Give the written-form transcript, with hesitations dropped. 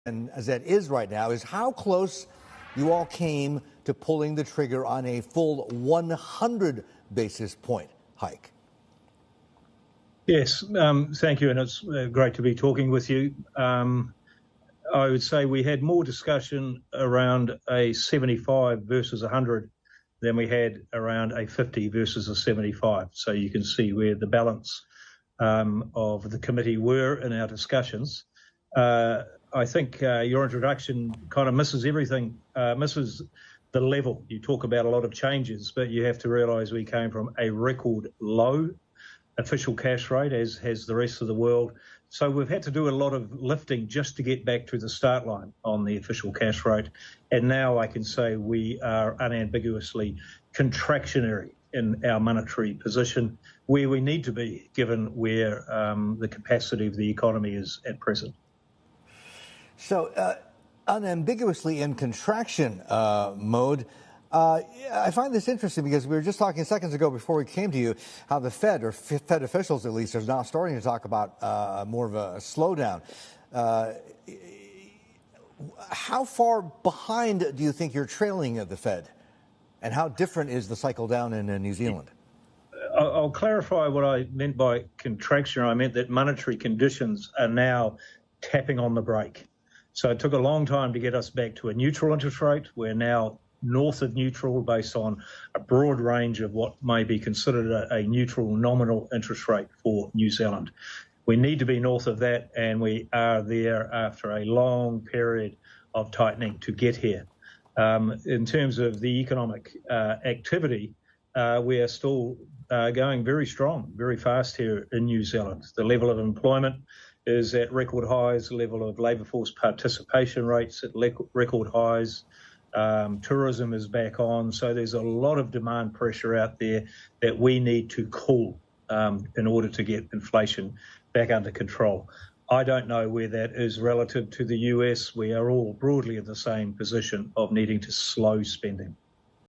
RBNZ is right now is how close you all came to pulling the trigger on a full 100 basis point hike. Yes, thank you, and it's great to be talking with you. I would say we had more discussion around a 75 versus 100 than we had around a 50 versus a 75. So you can see where the balance of the committee were in our discussions. I think your introduction kind of misses everything, misses the level. You talk about a lot of changes, but you have to realise we came from a record low official cash rate, as has the rest of the world. So we've had to do a lot of lifting just to get back to the start line on the official cash rate. And now I can say we are unambiguously contractionary in our monetary position, where we need to be, given where the capacity of the economy is at present. So unambiguously in contraction mode. I find this interesting because we were just talking seconds ago before we came to you how the Fed, or Fed officials at least, are now starting to talk about more of a slowdown. How far behind do you think you're trailing the Fed? And how different is the cycle down in New Zealand? I'll clarify what I meant by contraction. I meant that monetary conditions are now tapping on the brake. So it took a long time to get us back to a neutral interest rate. We're now north of neutral based on a broad range of what may be considered a neutral nominal interest rate for New Zealand. We need to be north of that, and we are there after a long period of tightening to get here. In terms of the economic activity, we are still going very strong, very fast here in New Zealand. The level of employment is at record highs, the level of labour force participation rates at record highs. Tourism is back on, so there's a lot of demand pressure out there that we need to cool in order to get inflation back under control. I don't know where that is relative to the US. We are all broadly in the same position of needing to slow spending.